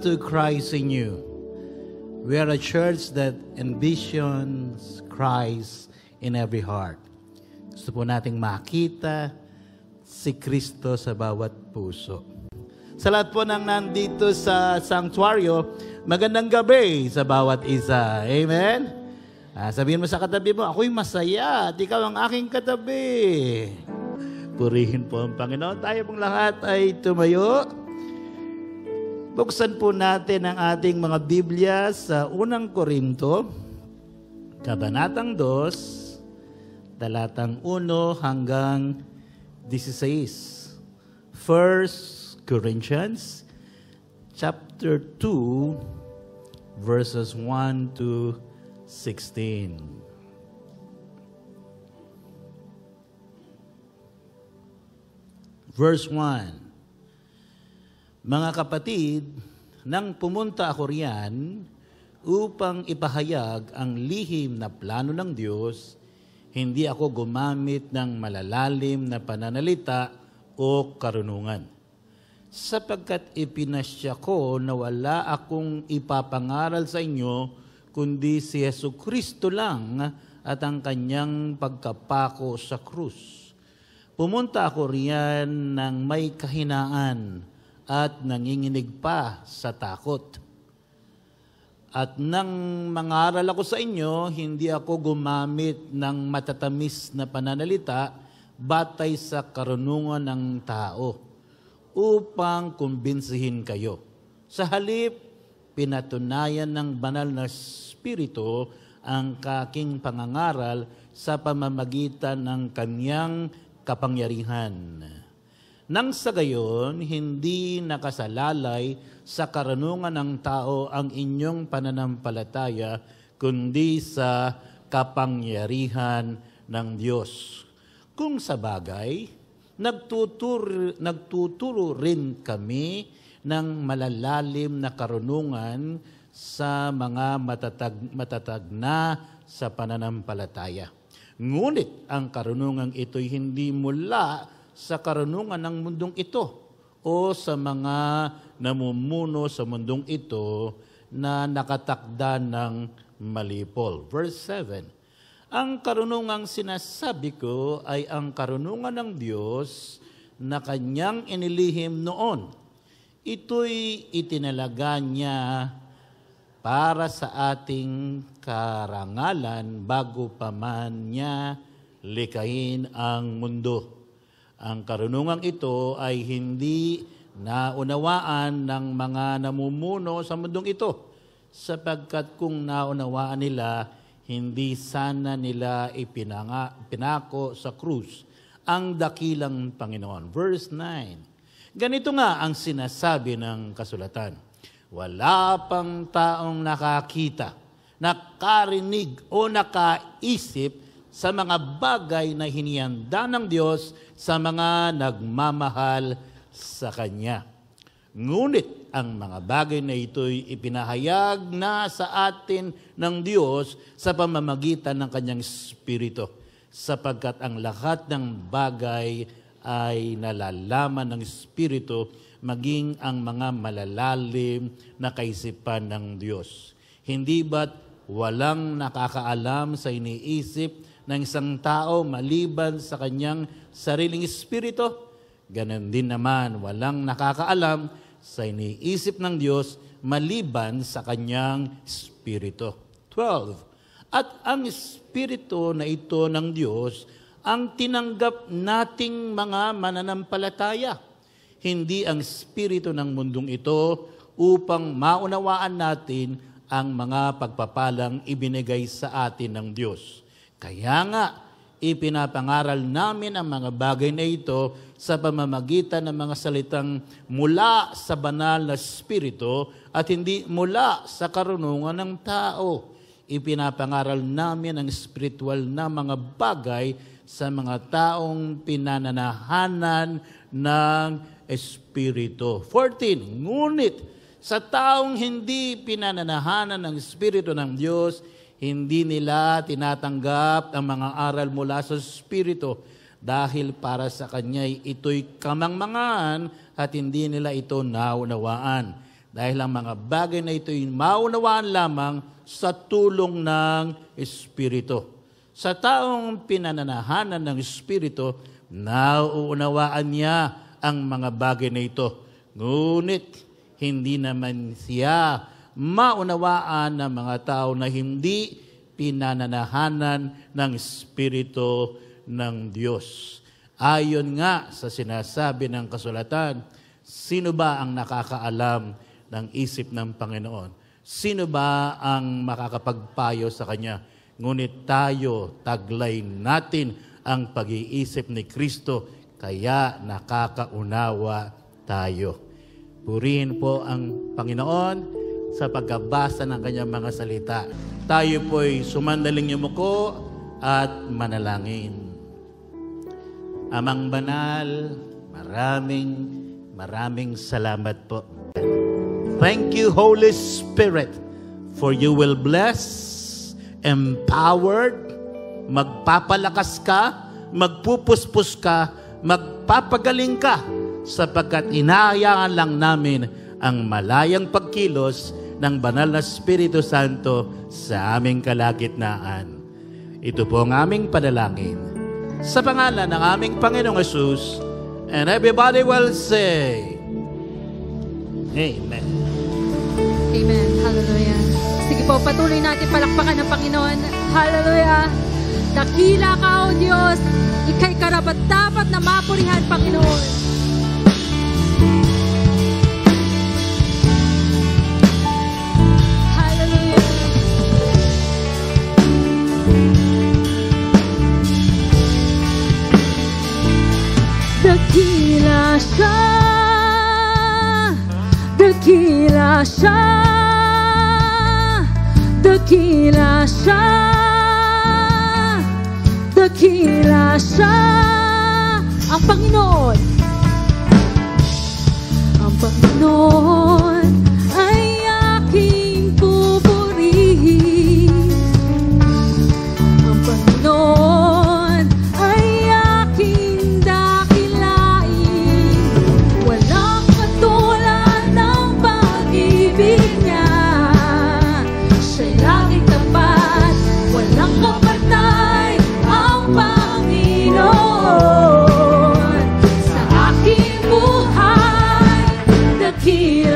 to Christ in you. We are a church that envisions Christ in every heart. Gusto po nating makita si Kristo sa bawat puso. Sa lahat po ng nandito sa sanctuaryo, magandang gabi sa bawat isa. Amen? Sabihin mo sa katabi mo, ako'y masaya at ikaw ang aking katabi. Purihin po ang Panginoon. Tayo pong lahat ay tumayo. Buksan po natin ang ating mga Biblia sa unang Korinto, Kabanatang 2, talatang 1 hanggang 16. 1 Corinthians chapter 2, verses 1 to 16. Verse 1. Mga kapatid, nang pumunta ako riyan upang ipahayag ang lihim na plano ng Diyos, hindi ako gumamit ng malalalim na pananalita o karunungan. Sapagkat ipinasya ko na wala akong ipapangaral sa inyo, kundi si Jesucristo lang at ang kanyang pagkapako sa krus. Pumunta ako riyan ng may kahinaan at nanginginig pa sa takot. At nang mangaral ako sa inyo, hindi ako gumamit ng matatamis na pananalita batay sa karunungan ng tao upang kumbinsihin kayo. Sa halip, pinatunayan ng banal na Espiritu ang aking pangangaral sa pamamagitan ng kanyang kapangyarihan. Nang sa gayon, hindi nakasalalay sa karunungan ng tao ang inyong pananampalataya, kundi sa kapangyarihan ng Diyos. Kung sa bagay, nagtuturo rin kami ng malalalim na karunungan sa mga matatag na sa pananampalataya. Ngunit ang karunungang ito'y hindi mula sa karunungan ng mundong ito o sa mga namumuno sa mundong ito na nakatakda ng malipol. Verse 7. Ang karunungang sinasabi ko ay ang karunungan ng Diyos na kanyang inilihim noon. Ito'y itinalaga niya para sa ating karangalan bago pa man niya likhain ang mundo. Ang karunungang ito ay hindi naunawaan ng mga namumuno sa mundong ito, sapagkat kung naunawaan nila, hindi sana nila ipinako sa krus ang dakilang Panginoon. Verse 9. Ganito nga ang sinasabi ng kasulatan. Wala pang taong nakakita, nakarinig o nakaisip sa mga bagay na hinihanda ng Diyos sa mga nagmamahal sa Kanya. Ngunit ang mga bagay na ito'y ipinahayag na sa atin ng Diyos sa pamamagitan ng Kanyang Espiritu, sapagkat ang lahat ng bagay ay nalalaman ng Espiritu, maging ang mga malalalim na kaisipan ng Diyos. Hindi ba't walang nakakaalam sa iniisip ng isang tao maliban sa kanyang sariling espiritu? Ganon din naman, walang nakakaalam sa iniisip ng Diyos maliban sa kanyang espiritu. 12. At ang espiritu na ito ng Diyos ang tinanggap nating mga mananampalataya, hindi ang espiritu ng mundong ito, upang maunawaan natin ang mga pagpapalang ibinigay sa atin ng Diyos. Kaya nga, ipinapangaral namin ang mga bagay na ito sa pamamagitan ng mga salitang mula sa banal na Espiritu at hindi mula sa karunungan ng tao. Ipinapangaral namin ang spiritual na mga bagay sa mga taong pinananahanan ng Espiritu. 14. Ngunit sa taong hindi pinananahanan ng Espiritu ng Diyos, hindi nila tinatanggap ang mga aral mula sa Espiritu dahil para sa Kanya ito'y kamangmangan at hindi nila ito naunawaan. Dahil ang mga bagay na ito ay maunawaan lamang sa tulong ng Espiritu. Sa taong pinananahanan ng Espiritu, nauunawaan niya ang mga bagay na ito. Ngunit, hindi naman siya maunawaan ng mga tao na hindi pinananahanan ng Espiritu ng Diyos. Ayon nga sa sinasabi ng kasulatan, sino ba ang nakakaalam ng isip ng Panginoon? Sino ba ang makakapagpayo sa Kanya? Ngunit tayo, taglay natin ang pag-iisip ni Kristo, kaya nakakaunawa tayo. Purihin po ang Panginoon sa pagkabasa ng Kanyang mga salita. Tayo po'y sumandaling yumuko at manalangin. Amang banal, maraming salamat po. Thank you, Holy Spirit, for you will bless, empowered, magpapalakas ka, magpupuspos ka, magpapagaling ka, sapagkat inaayaan lang namin ang malayang pagkilos ng banal na Espiritu Santo sa aming kalagitnaan. Ito po ang aming panalangin. Sa pangalan ng aming Panginoong Hesus, and everybody will say, Amen. Amen. Hallelujah. Sige po, patuloy natin palakpakan ng Panginoon. Hallelujah. Dakila ka, O Diyos. Ika'y karapat-dapat na mapurihan, Panginoon. Hallelujah. Dakila siya. Dakila siya. Dakila siya. Dakila siya. Ang Panginoon. Ang Panginoon ay aking pupurihin. Ang Panginoon ay aking dakilain. Walang katulad ng pag-ibig niya. Siya'y laging tapat, walang kapatay ang Panginoon. Sa aking buhay, dakila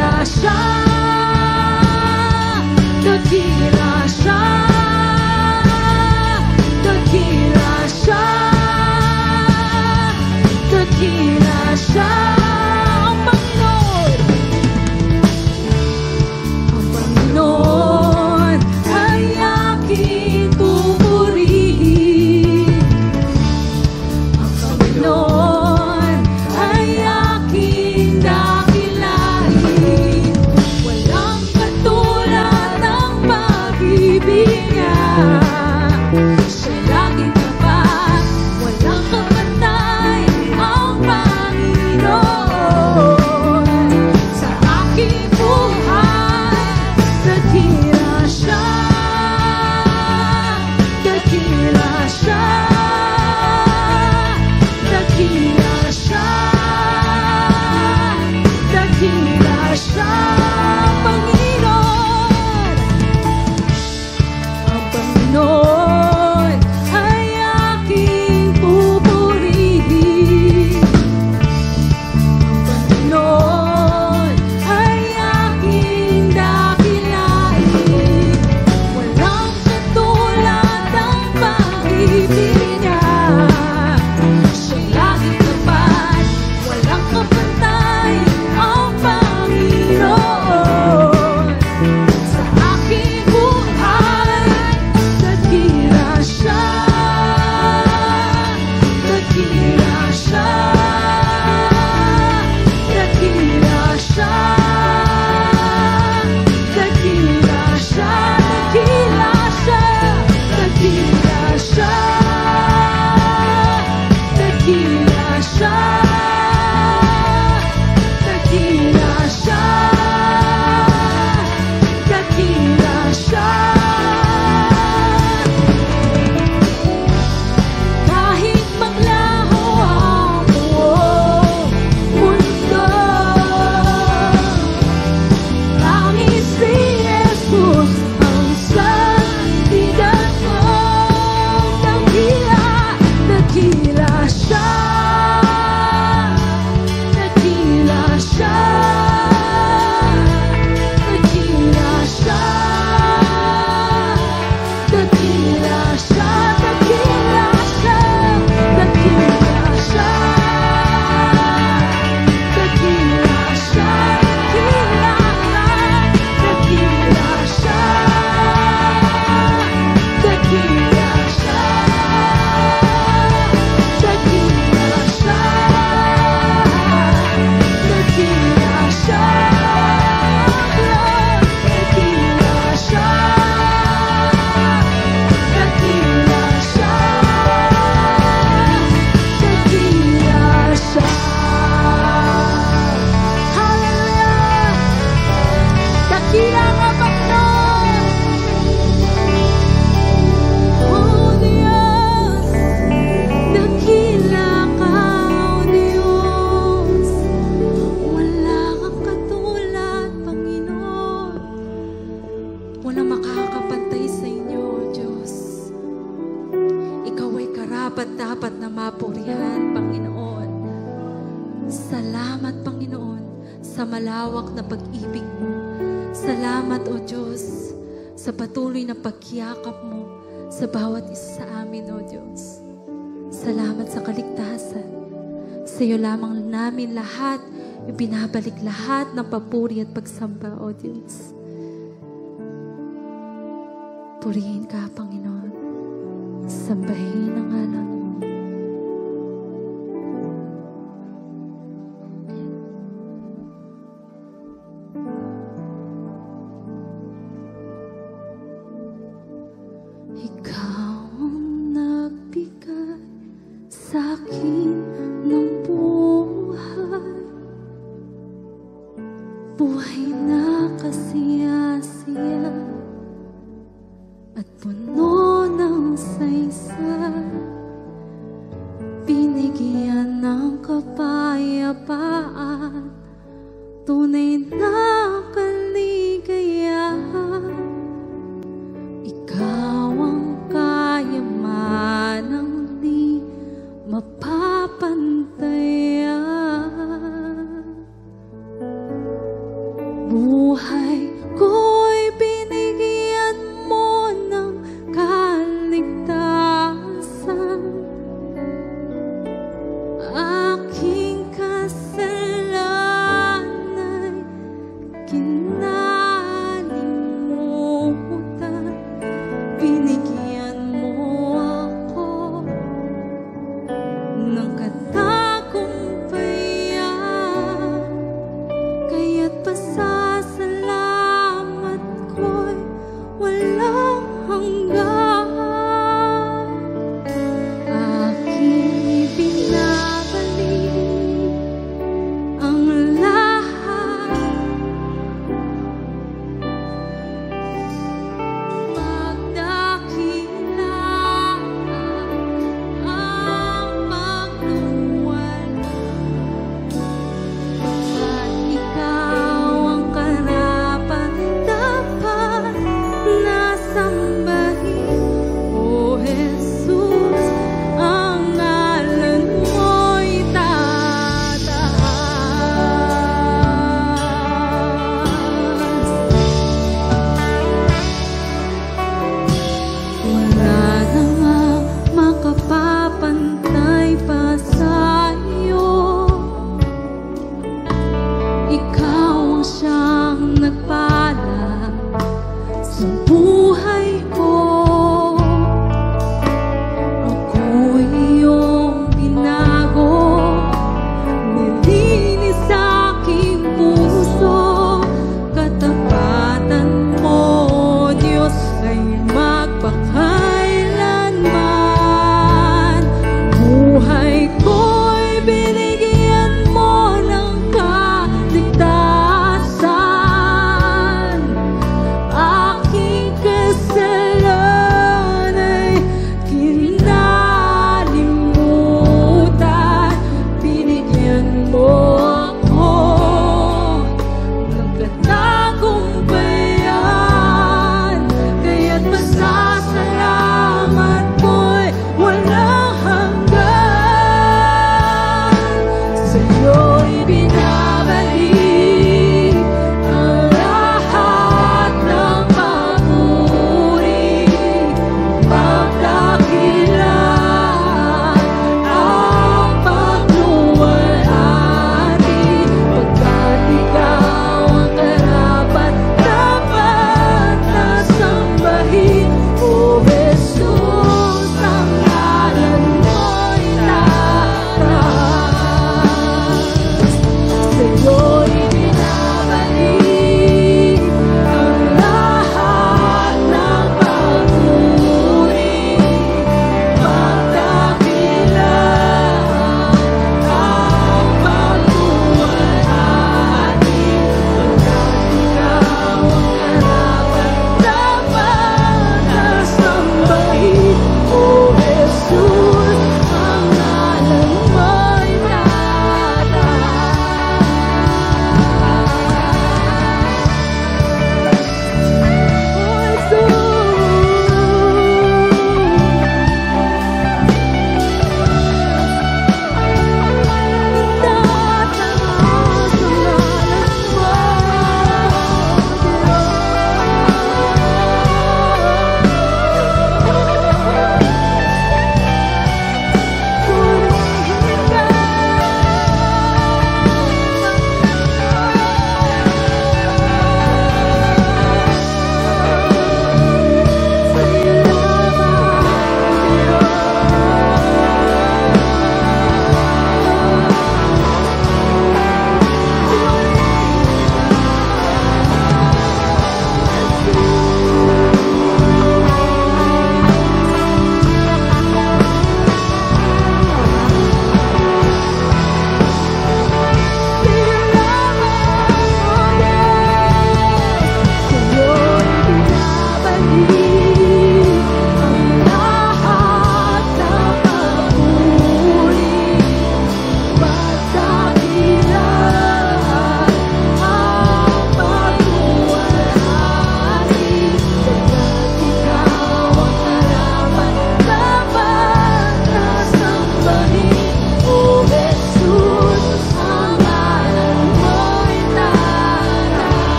malawak na pag-ibig mo. Salamat, O Diyos, sa patuloy na pagkiyakap mo sa bawat isa sa amin, O Diyos. Salamat sa kaligtasan. Sa iyo lamang namin lahat, ibinabalik lahat ng papuri at pagsamba, O Diyos. Purihin ka, Panginoon. Sambahin ang ngalan mo. Ikaw ang nagbigay sa'kin ng buhay, buhay na kasiya-siya at puno ng saysay, binigyan ng kapayapaan, tunay na kaligayahan. Ikaw ang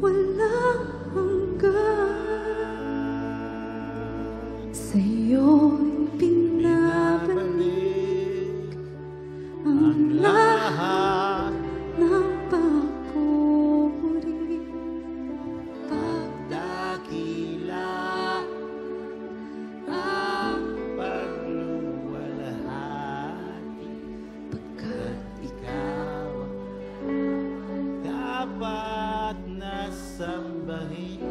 walang hanggan. Sa'yo'y binabalik ang lahat ng papuri. Pagdakila ang pagluwalhati, pagkat ikaw dapat nasambahin.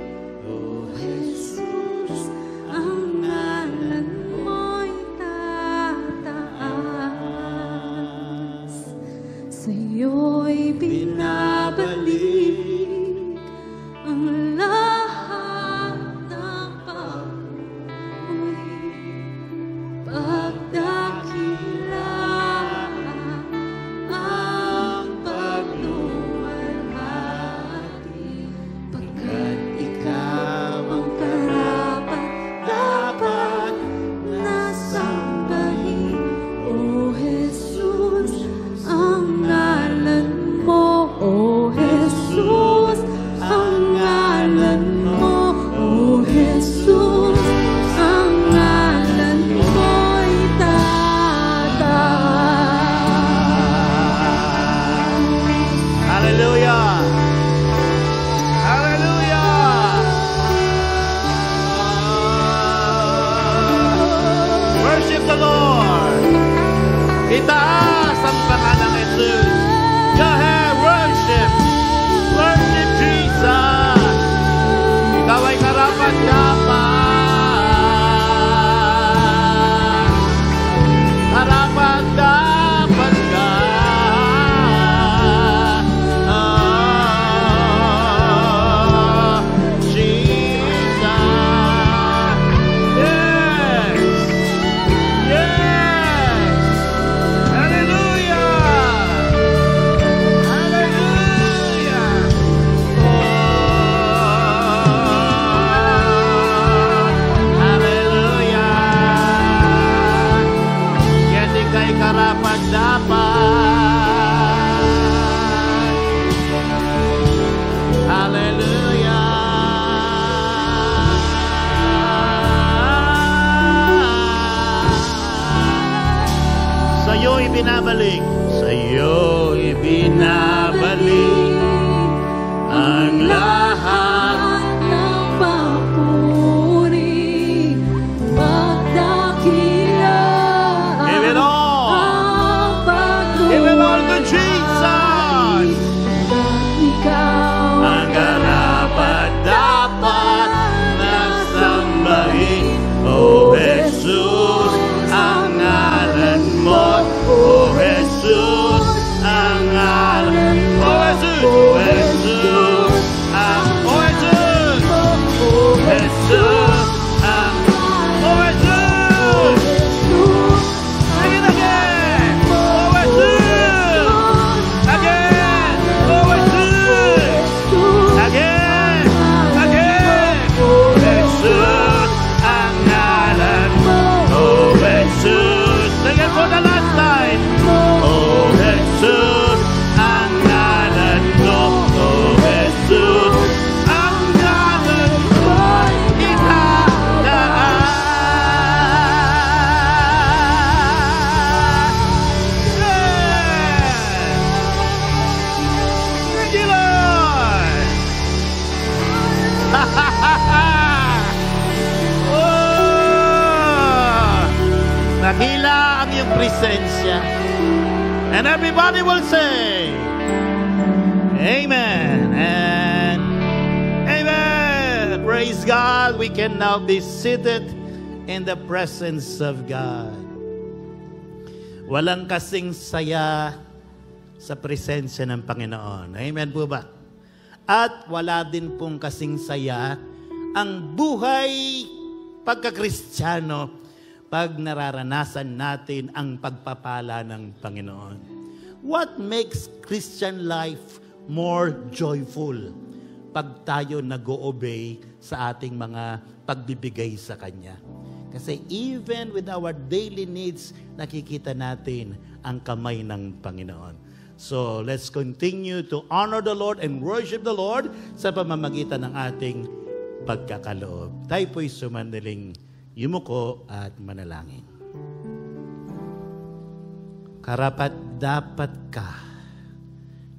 O Jesus, Ang ngalan mo'y tataas. Sa'yo'y binabalik ang lahat ng papuri. Pagdakila ang pagluwalhati, pagkat ikaw ang karapat-dapat na sambahin. O Jesus, ang ngalan mo. O Jesus, ang ngalan mo. O Jesus, ang ngalan mo'y tataas. Hallelujah! Hallelujah! Worship the Lord! Itaas ang pangalan ng Jesus. Go ahead, worship! Worship Jesus! Ikaw ay karapat-dapat. Karapat-dapat ka. Jesus. Yes. Yes. Hallelujah. Hallelujah. Hallelujah. Yan ika'y karapat-dapat. Hallelujah. Sa'yo ibinabalik. Sa'yo ibinabalik ang lahat. ng papuri. Pagdakila Give it all. ang pagluwalhati, Give it all to Jesus. ikaw Ang karapat-dapat na sambahin. O Jesus, ang ngalan mo. O Jesus, ang ngalan mo. O Jesus, O Jesus, ang O Jesus, O Jesus, ang O Jesus. Sing it again. O Jesus. Again. O Jesus. Again. Again. O Jesus, ang ngalan mo. O Jesus. Sing it for the last time. O Jesus, ang ngalan mo. O Jesus, ang ngalan mo. Itaas. Yes. Thank you, Lord. Oh, nakila ang iyong presensya. And everybody will say, Amen and Amen. Praise God. We can now be seated in the presence of God. Walang kasing saya sa presensya ng Panginoon. Amen po ba? At wala din pong kasing saya ang buhay pagka-Kristiyano pag nararanasan natin ang pagpapala ng Panginoon. What makes Christian life more joyful? Pag tayo nag-o-obey sa ating mga pagbibigay sa Kanya. Kasi even with our daily needs, nakikita natin ang kamay ng Panginoon. So let's continue to honor the Lord and worship the Lord sa pamamagitan ng ating pagkakaloob. Tayo po'y sumandaling yumuko at manalangin. Karapat-dapat ka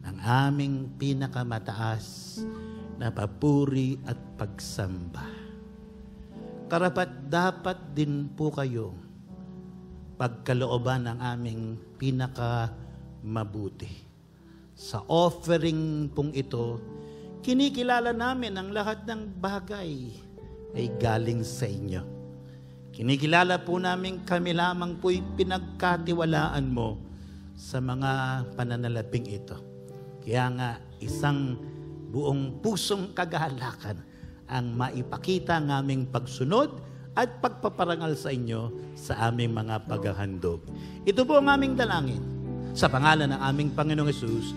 ng aming pinakamataas na papuri at pagsamba. Karapat-dapat din po kayo pagkalooban ng aming pinakamabuti. Sa offering pong ito, kinikilala namin ang lahat ng bagay ay galing sa inyo. Kinikilala po namin kami lamang po'y pinagkatiwalaan mo sa mga pananalaping ito. Kaya nga, isang buong pusong kagalakan ang maipakita ng aming pagsunod at pagpaparangal sa inyo sa aming mga paghahandog. Ito po ang aming dalangin sa pangalan ng aming Panginoong Hesus.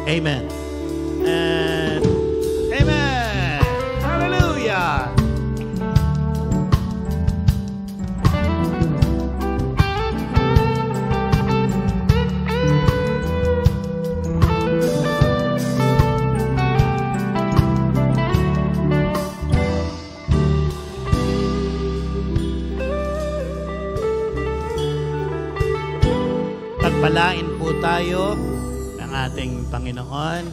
Amen. And amen. Hallelujah. Pagpalain po tayo ng ating Panginoon.